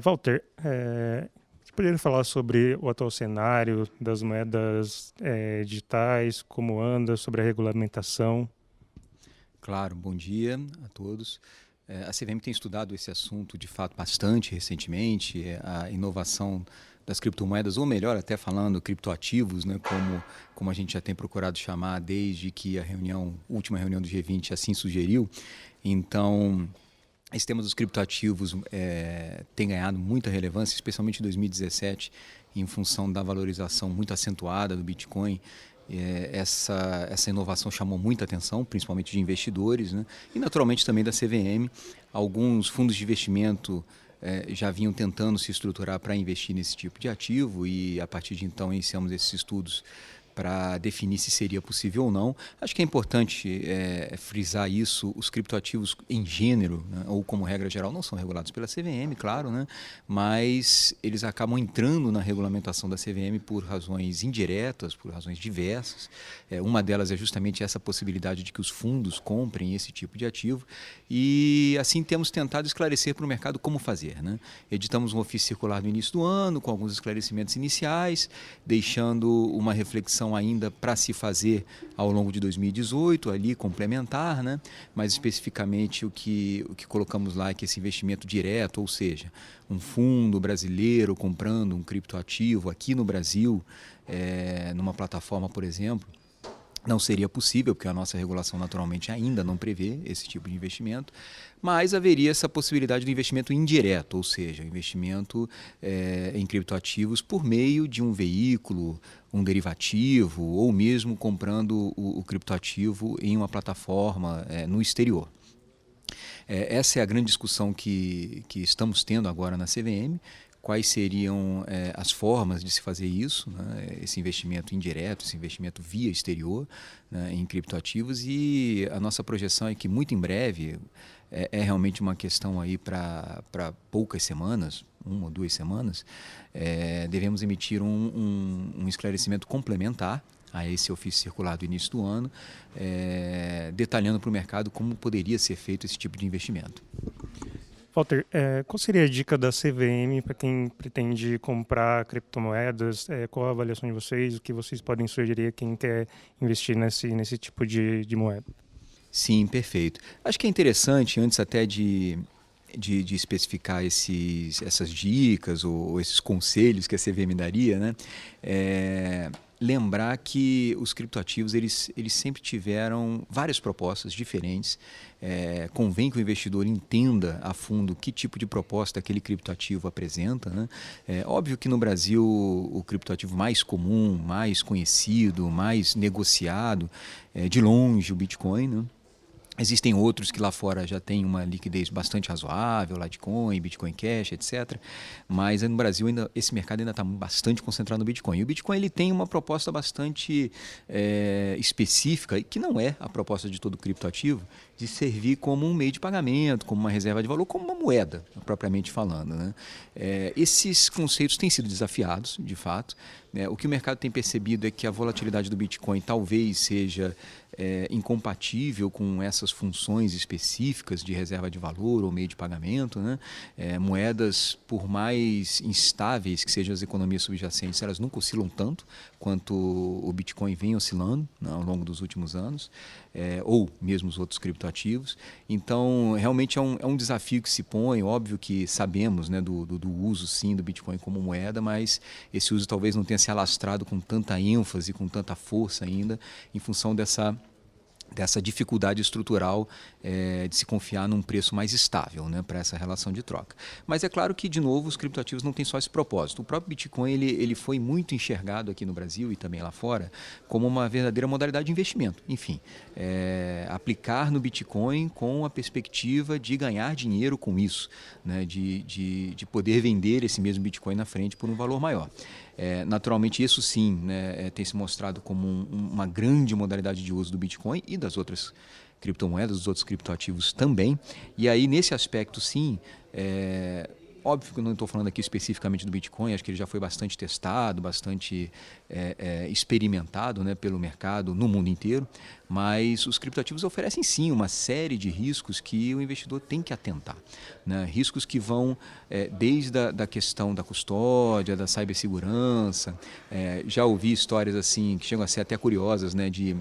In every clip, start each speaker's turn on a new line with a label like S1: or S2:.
S1: Walter, você poderia falar sobre o atual cenário das moedas digitais, como anda, sobre a regulamentação?
S2: Claro, bom dia a todos. A CVM tem estudado esse assunto de fato bastante recentemente, a inovação das criptomoedas, ou melhor, até falando criptoativos, né, como a gente já tem procurado chamar desde que a última reunião do G20 assim sugeriu. Então, esse tema dos criptoativos tem ganhado muita relevância, especialmente em 2017, em função da valorização muito acentuada do Bitcoin. Essa inovação chamou muita atenção, principalmente de investidores, né? E naturalmente também da CVM. Alguns fundos de investimento já vinham tentando se estruturar para investir nesse tipo de ativo e a partir de então iniciamos esses estudos para definir se seria possível ou não. Acho que é importante frisar isso, os criptoativos em gênero, né, ou como regra geral, não são regulados pela CVM, claro, né, mas eles acabam entrando na regulamentação da CVM por razões indiretas, por razões diversas. Uma delas é justamente essa possibilidade de que os fundos comprem esse tipo de ativo e assim temos tentado esclarecer para o mercado como fazer, né? Editamos um ofício circular no início do ano com alguns esclarecimentos iniciais, deixando uma reflexão ainda para se fazer ao longo de 2018, ali complementar, né? Mas especificamente o que colocamos lá é que esse investimento direto, ou seja, um fundo brasileiro comprando um criptoativo aqui no Brasil, numa plataforma, por exemplo, não seria possível, porque a nossa regulação naturalmente ainda não prevê esse tipo de investimento, mas haveria essa possibilidade do investimento indireto, ou seja, investimento em criptoativos por meio de um veículo, um derivativo, ou mesmo comprando o criptoativo em uma plataforma no exterior. Essa é a grande discussão que estamos tendo agora na CVM. Quais seriam as formas de se fazer isso, né? Esse investimento indireto, esse investimento via exterior, né, em criptoativos, e a nossa projeção é que muito em breve, realmente uma questão aí para poucas semanas, 1 ou 2 semanas, devemos emitir um esclarecimento complementar a esse ofício circular do início do ano, detalhando para o mercado como poderia ser feito esse tipo de investimento.
S1: Walter, qual seria a dica da CVM para quem pretende comprar criptomoedas? Qual a avaliação de vocês? O que vocês podem sugerir a quem quer investir nesse tipo de moeda?
S2: Sim, perfeito. Acho que é interessante, antes até de especificar essas dicas ou esses conselhos que a CVM daria, né? Lembrar que os criptoativos eles sempre tiveram várias propostas diferentes. Convém que o investidor entenda a fundo que tipo de proposta aquele criptoativo apresenta, né? Óbvio que no Brasil o criptoativo mais comum, mais conhecido, mais negociado, de longe o Bitcoin, né? Existem outros que lá fora já têm uma liquidez bastante razoável, Litecoin, Bitcoin Cash, etc. Mas no Brasil esse mercado ainda está bastante concentrado no Bitcoin. E o Bitcoin ele tem uma proposta bastante específica, que não é a proposta de todo criptoativo, de servir como um meio de pagamento, como uma reserva de valor, como uma moeda, propriamente falando, né? Esses conceitos têm sido desafiados, de fato. O que o mercado tem percebido é que a volatilidade do Bitcoin talvez seja incompatível com essas funções específicas de reserva de valor ou meio de pagamento, né? Moedas, por mais instáveis que sejam as economias subjacentes, elas nunca oscilam tanto quanto o Bitcoin vem oscilando, né, ao longo dos últimos anos, ou mesmo os outros criptoativos. Então, realmente é um desafio que se põe. Óbvio que sabemos, né, do uso, sim, do Bitcoin como moeda, mas esse uso talvez não tenha se alastrado com tanta ênfase, com tanta força ainda, em função dessa dificuldade estrutural de se confiar num preço mais estável, né, para essa relação de troca. Mas é claro que, de novo, os criptoativos não têm só esse propósito. O próprio Bitcoin ele foi muito enxergado aqui no Brasil e também lá fora como uma verdadeira modalidade de investimento. Enfim, aplicar no Bitcoin com a perspectiva de ganhar dinheiro com isso, né, de poder vender esse mesmo Bitcoin na frente por um valor maior. Naturalmente, isso sim, né, tem se mostrado como uma grande modalidade de uso do Bitcoin e das outras criptomoedas, dos outros criptoativos também. E aí, nesse aspecto, sim, Óbvio que eu não estou falando aqui especificamente do Bitcoin, acho que ele já foi bastante testado, bastante experimentado, né, pelo mercado no mundo inteiro, mas os criptoativos oferecem sim uma série de riscos que o investidor tem que atentar, né? Riscos que vão desde da questão da custódia, da cibersegurança, já ouvi histórias assim que chegam a ser até curiosas, né, de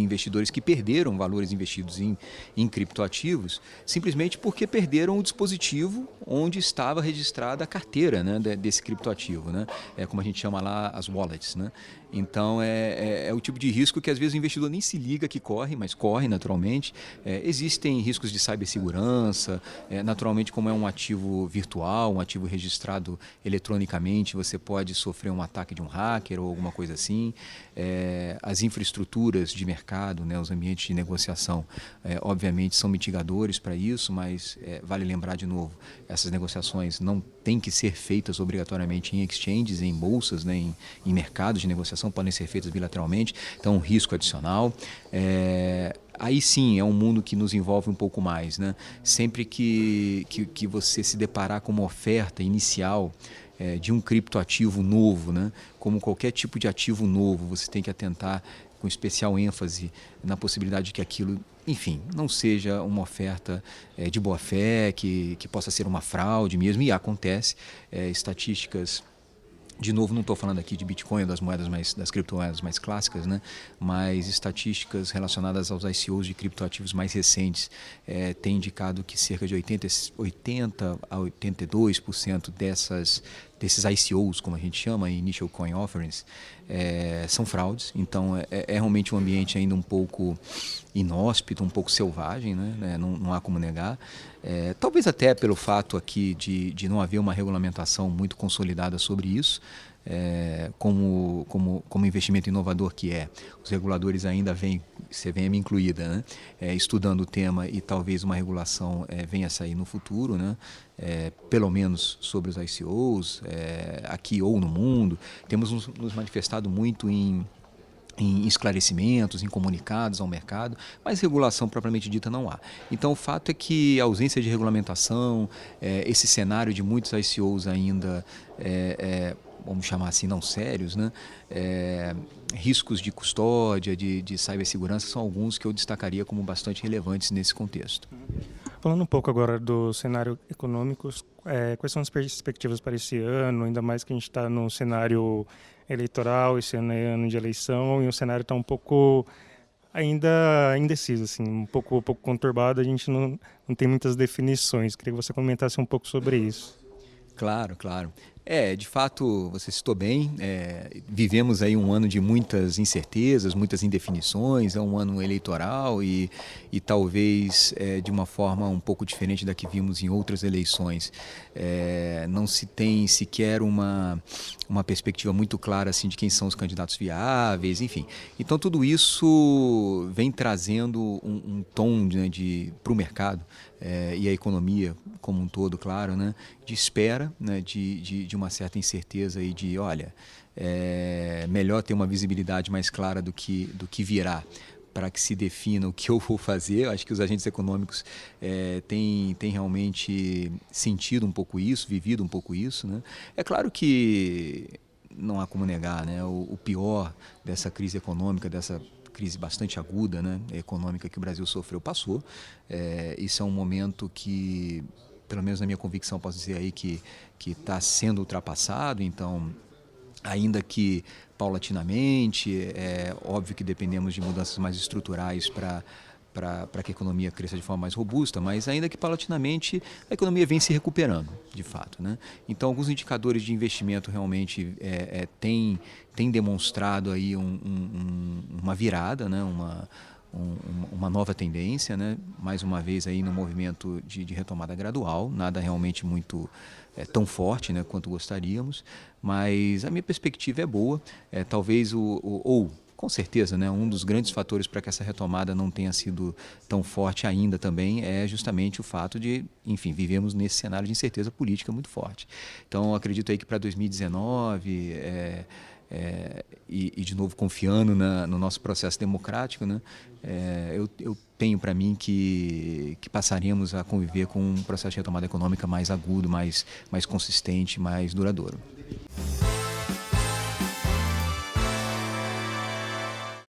S2: investidores que perderam valores investidos em criptoativos simplesmente porque perderam o dispositivo onde estava registrada a carteira, né, desse criptoativo, né? É como a gente chama lá as wallets, né? Então é o tipo de risco que às vezes o investidor nem se liga que corre, mas corre naturalmente. Existem riscos de cibersegurança, naturalmente como é um ativo virtual, um ativo registrado eletronicamente, você pode sofrer um ataque de um hacker ou alguma coisa assim. As infraestruturas de mercado, né, os ambientes de negociação, obviamente são mitigadores para isso, mas vale lembrar de novo, essas negociações não têm que ser feitas obrigatoriamente em exchanges, em bolsas, né, em mercados de negociação, podem ser feitas bilateralmente, então um risco adicional. Aí sim é um mundo que nos envolve um pouco mais, né? Sempre que você se deparar com uma oferta inicial de um criptoativo novo, né? Como qualquer tipo de ativo novo, você tem que atentar com especial ênfase na possibilidade de que aquilo, enfim, não seja uma oferta de boa fé, que possa ser uma fraude mesmo, e acontece. Estatísticas, de novo, não estou falando aqui de Bitcoin ou das criptomoedas mais clássicas, né? Mas estatísticas relacionadas aos ICOs de criptoativos mais recentes têm indicado que cerca de 80 a 82% desses ICOs, como a gente chama, Initial Coin Offerings, são fraudes. Então é realmente um ambiente ainda um pouco inóspito, um pouco selvagem, né? Não há como negar. Talvez até pelo fato aqui de não haver uma regulamentação muito consolidada sobre isso, como investimento inovador que é. Os reguladores ainda vêm, CVM incluída, né? Estudando o tema, e talvez uma regulação venha a sair no futuro, né? Pelo menos sobre os ICOs, aqui ou no mundo. Temos nos manifestado muito em esclarecimentos, em comunicados ao mercado, mas regulação propriamente dita não há. Então o fato é que a ausência de regulamentação, esse cenário de muitos ICOs ainda, vamos chamar assim, não sérios, né? Riscos de custódia, de cibersegurança são alguns que eu destacaria como bastante relevantes nesse contexto.
S1: Falando um pouco agora do cenário econômico, quais são as perspectivas para esse ano, ainda mais que a gente está num cenário eleitoral, esse ano é ano de eleição, e o cenário está um pouco ainda indeciso, assim, um pouco conturbado, a gente não tem muitas definições. Queria que você comentasse um pouco sobre isso.
S2: Claro, claro. De fato, você citou bem, vivemos aí um ano de muitas incertezas, muitas indefinições, é um ano eleitoral e talvez de uma forma um pouco diferente da que vimos em outras eleições. Não se tem sequer uma perspectiva muito clara assim, de quem são os candidatos viáveis, enfim. Então tudo isso vem trazendo um tom, né, para o mercado e a economia como um todo, claro, né, de espera, né, de uma certa incerteza aí de, olha, melhor ter uma visibilidade mais clara do que virá, para que se defina o que eu vou fazer. Eu acho que os agentes econômicos têm realmente sentido um pouco isso, vivido um pouco isso, né? É claro que não há como negar, né? O pior dessa crise econômica, dessa crise bastante aguda, né, econômica que o Brasil sofreu, passou. Isso é um momento que, pelo menos na minha convicção, posso dizer aí que está sendo ultrapassado. Então, ainda que paulatinamente, é óbvio que dependemos de mudanças mais estruturais para que a economia cresça de forma mais robusta, mas ainda que paulatinamente a economia vem se recuperando, de fato, né? Então, alguns indicadores de investimento realmente têm demonstrado aí uma virada, né? Uma nova tendência, né? Mais uma vez aí no movimento de retomada gradual, nada realmente muito tão forte, né, quanto gostaríamos, mas a minha perspectiva é boa. Talvez com certeza, né, um dos grandes fatores para que essa retomada não tenha sido tão forte ainda também é justamente o fato de, enfim, vivemos nesse cenário de incerteza política muito forte. Então, acredito aí que para 2019 e, de novo, confiando no nosso processo democrático, né, eu tenho para mim que passaremos a conviver com um processo de retomada econômica mais agudo, mais consistente, mais duradouro.